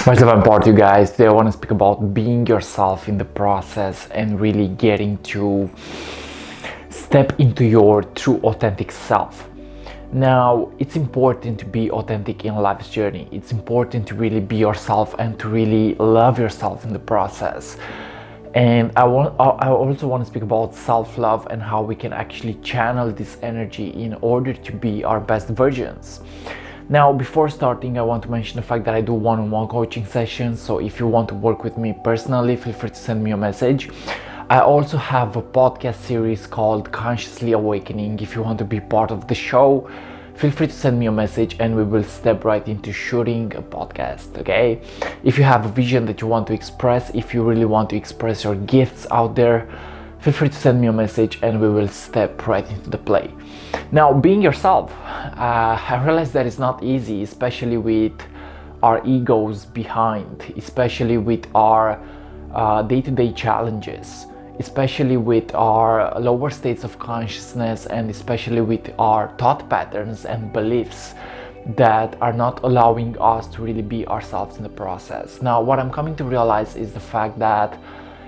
Much love and part, you guys. Today I want to speak about being yourself in the process and really getting to step into your true authentic self. Now, it's important to be authentic in life's journey. It's important to really be yourself and to really love yourself in the process. And I also want to speak about self-love and how we can actually channel this energy in order to be our best versions. Now, before starting, I want to mention the fact that I do one-on-one coaching sessions. So if you want to work with me personally, feel free to send me a message. I also have a podcast series called Consciously Awakening. If you want to be part of the show, feel free to send me a message and we will step right into shooting a podcast, okay? If you have a vision that you want to express, if you really want to express your gifts out there, feel free to send me a message and we will step right into the play. Now, being yourself, I realize that it's not easy, especially with our egos behind, especially with our day-to-day challenges, especially with our lower states of consciousness, and especially with our thought patterns and beliefs that are not allowing us to really be ourselves in the process. Now, what I'm coming to realize is the fact that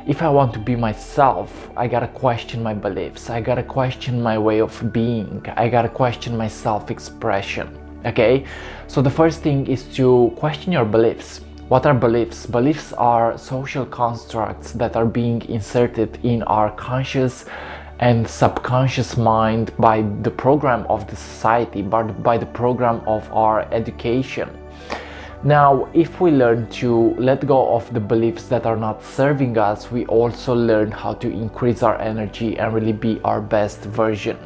if I want to be myself, I gotta question my beliefs, I gotta question my way of being, I gotta question my self-expression, okay? So the first thing is to question your beliefs. What are beliefs? Beliefs are social constructs that are being inserted in our conscious and subconscious mind by the program of the society, by the program of our education. Now, if we learn to let go of the beliefs that are not serving us, we also learn how to increase our energy and really be our best version.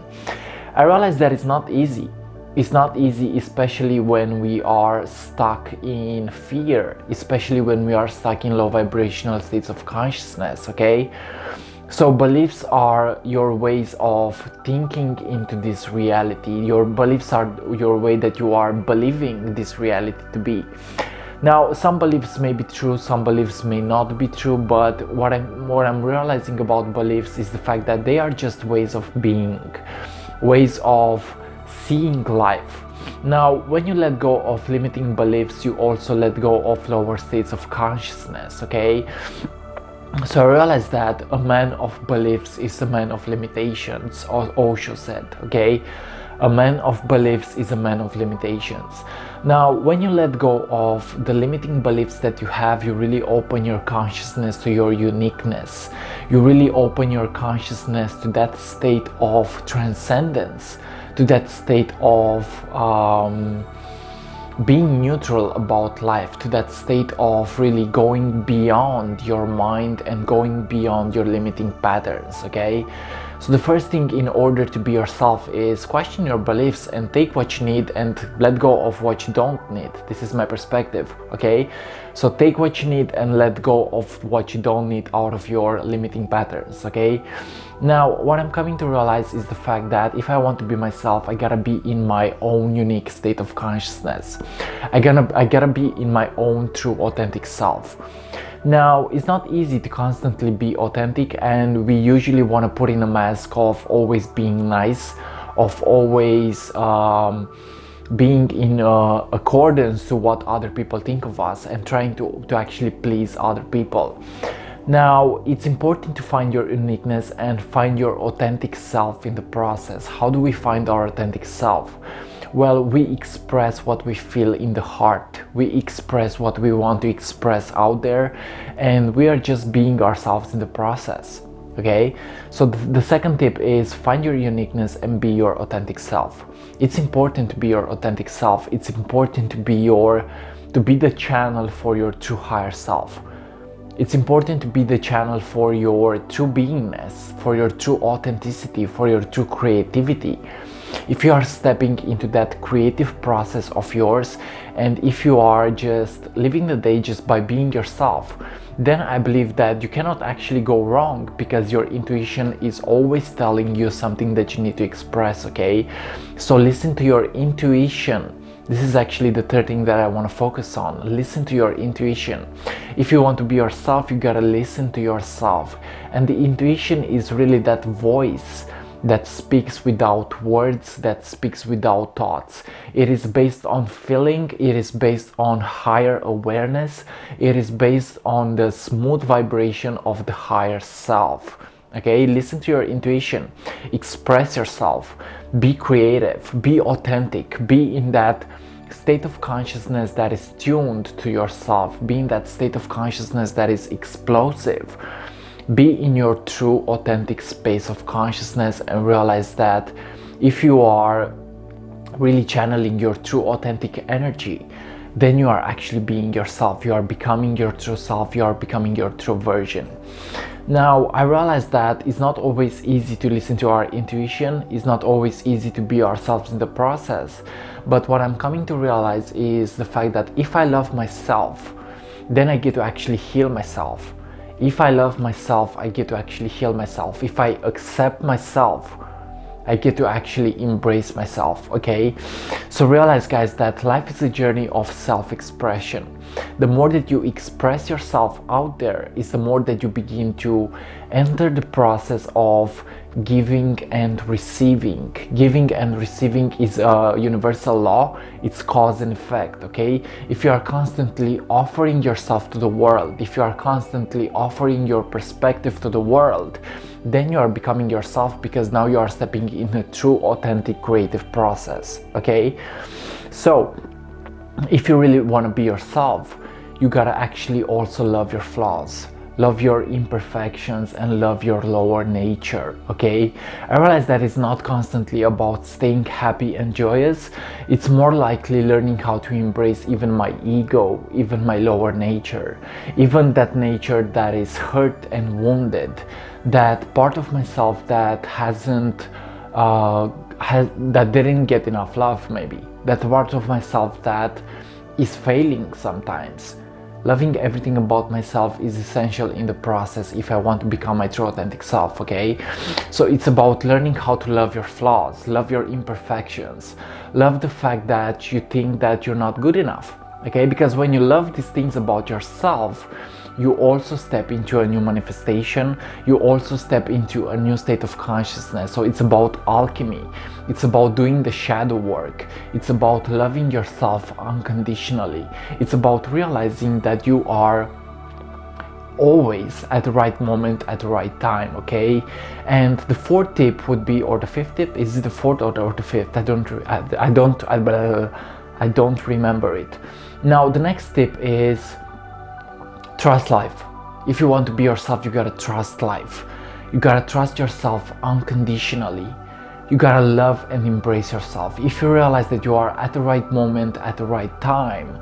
I realize that it's not easy. It's not easy, especially when we are stuck in fear, especially when we are stuck in low vibrational states of consciousness, okay? So beliefs are your ways of thinking into this reality. Your beliefs are your way that you are believing this reality to be. Now, some beliefs may be true, some beliefs may not be true, but what I'm realizing about beliefs is the fact that they are just ways of being, ways of seeing life. Now, when you let go of limiting beliefs, you also let go of lower states of consciousness, okay? So I realized that a man of beliefs is a man of limitations, or Osho said, okay? A man of beliefs is a man of limitations. Now, when you let go of the limiting beliefs that you have, you really open your consciousness to your uniqueness. You really open your consciousness to that state of transcendence, to that state of being neutral about life, to that state of really going beyond your mind and going beyond your limiting patterns, okay? So the first thing in order to be yourself is question your beliefs and take what you need and let go of what you don't need. This is my perspective, okay? So take what you need and let go of what you don't need out of your limiting patterns, okay? Now, what I'm coming to realize is the fact that if I want to be myself, I gotta be in my own unique state of consciousness. I gotta be in my own true authentic self. Now, it's not easy to constantly be authentic, and we usually want to put in a mask of always being nice, of always being in accordance to what other people think of us and trying to actually please other people. Now, it's important to find your uniqueness and find your authentic self in the process. How do we find our authentic self? Well, we express what we feel in the heart. We express what we want to express out there, and we are just being ourselves in the process, okay? So the second tip is find your uniqueness and be your authentic self. It's important to be your authentic self. It's important to be the channel for your true higher self. It's important to be the channel for your true beingness, for your true authenticity, for your true creativity. If you are stepping into that creative process of yours, and if you are just living the day just by being yourself, then I believe that you cannot actually go wrong, because your intuition is always telling you something that you need to express, okay? So listen to your intuition. This is actually the third thing that I want to focus on. Listen to your intuition. If you want to be yourself, you gotta listen to yourself. And the intuition is really that voice that speaks without words, that speaks without thoughts. It is based on feeling, it is based on higher awareness, it is based on the smooth vibration of the higher self. Okay, listen to your intuition, express yourself, be creative, be authentic, be in that state of consciousness that is tuned to yourself, be in that state of consciousness that is explosive. Be in your true authentic space of consciousness and realize that if you are really channeling your true authentic energy, then you are actually being yourself, you are becoming your true self, you are becoming your true version. Now, I realize that it's not always easy to listen to our intuition, it's not always easy to be ourselves in the process, but what I'm coming to realize is the fact that if I love myself, then I get to actually heal myself. If I love myself, I get to actually heal myself. If I accept myself, I get to actually embrace myself, okay? So realize, guys, that life is a journey of self-expression. The more that you express yourself out there is the more that you begin to enter the process of giving and receiving. Giving and receiving is a universal law, it's cause and effect, okay? If you are constantly offering yourself to the world, if you are constantly offering your perspective to the world, then you are becoming yourself, because now you are stepping in a true authentic creative process, okay? So if you really want to be yourself, you gotta actually also love your flaws, love your imperfections, and love your lower nature, okay? I realize that it's not constantly about staying happy and joyous. It's more likely learning how to embrace even my ego, even my lower nature, even that nature that is hurt and wounded, that part of myself that that didn't get enough love, maybe that part of myself that is failing sometimes. Loving everything about myself is essential in the process if I want to become my true authentic self, okay? So it's about learning how to love your flaws, love your imperfections, love the fact that you think that you're not good enough, okay? Because when you love these things about yourself, you also step into a new manifestation, you also step into a new state of consciousness. So it's about alchemy, it's about doing the shadow work, it's about loving yourself unconditionally, it's about realizing that you are always at the right moment at the right time, okay? And the fourth tip would be, or the fifth tip, is it the fourth or the fifth? I don't remember it. Now the next tip is trust life. If you want to be yourself, you gotta trust life. You gotta trust yourself unconditionally. You gotta love and embrace yourself. If you realize that you are at the right moment at the right time,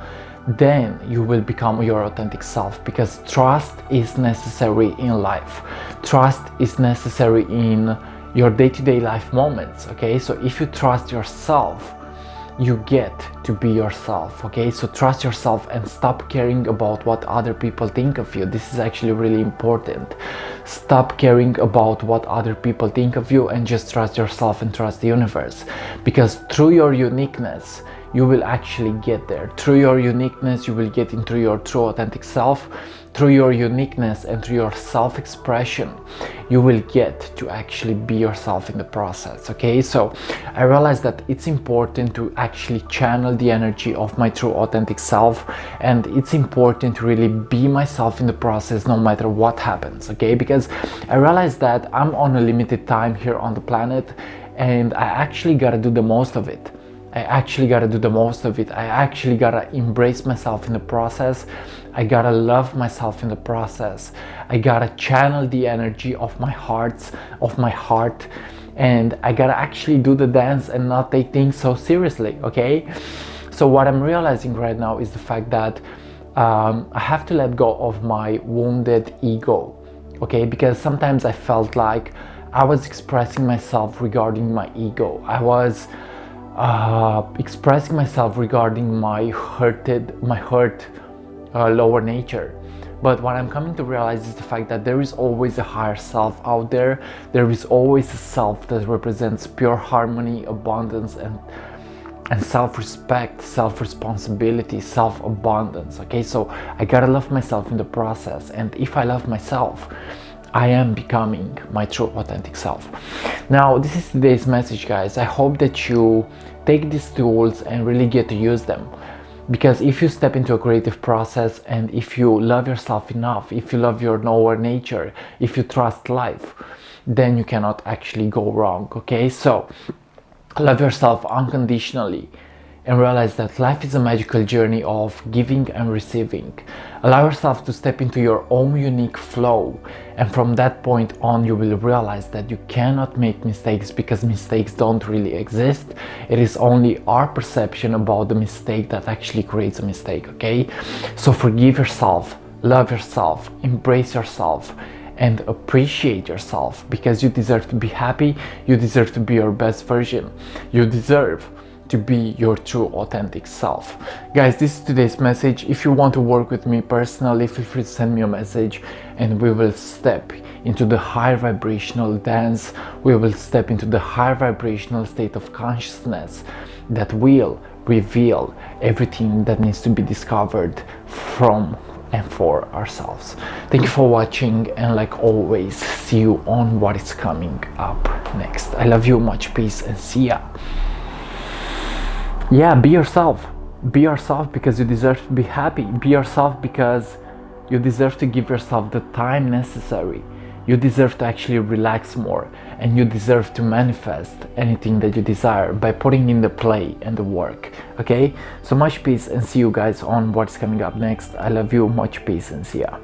then you will become your authentic self, because trust is necessary in life. Trust is necessary in your day-to-day life moments, okay? So if you trust yourself, you get to be yourself, okay? So trust yourself and stop caring about what other people think of you. This is actually really important. Stop caring about what other people think of you and just trust yourself and trust the universe, because through your uniqueness you will actually get there. Through your uniqueness you will get into your true authentic self. Through your uniqueness and through your self-expression, you will get to actually be yourself in the process, okay? So I realized that it's important to actually channel the energy of my true authentic self, and it's important to really be myself in the process no matter what happens, okay? Because I realized that I'm on a limited time here on the planet, and I actually gotta do the most of it. I actually gotta embrace myself in the process. I gotta love myself in the process. I gotta channel the energy of my heart, and I gotta actually do the dance and not take things so seriously, okay? So what I'm realizing right now is the fact that I have to let go of my wounded ego, okay? Because sometimes I felt like I was expressing myself regarding my ego. I was expressing myself regarding my hurt lower nature. But what I'm coming to realize is the fact that there is always a higher self out there. There is always a self that represents pure harmony, abundance, and self-respect, self-responsibility, self-abundance, okay? So I gotta love myself in the process, and if I love myself, I am becoming my true authentic self. Now, this is today's message, guys. I hope that you take these tools and really get to use them. Because if you step into a creative process, and if you love yourself enough, if you love your lower nature, if you trust life, then you cannot actually go wrong, okay? So love yourself unconditionally and realize that life is a magical journey of giving and receiving. Allow yourself to step into your own unique flow, and from that point on you will realize that you cannot make mistakes, because mistakes don't really exist. It is only our perception about the mistake that actually creates a mistake, okay? So forgive yourself, love yourself, embrace yourself, and appreciate yourself, because you deserve to be happy, you deserve to be your best version, you deserve to be your true authentic self. Guys, this is today's message. If you want to work with me personally, feel free to send me a message and we will step into the higher vibrational dance. We will step into the higher vibrational state of consciousness that will reveal everything that needs to be discovered from and for ourselves. Thank you for watching, and like always, see you on what is coming up next. I love you, much peace, and see ya. Yeah, be yourself. Be yourself because you deserve to be happy. Be yourself because you deserve to give yourself the time necessary. You deserve to actually relax more, and you deserve to manifest anything that you desire by putting in the play and the work. Okay? So much peace, and see you guys on what's coming up next. I love you, much peace, and see ya.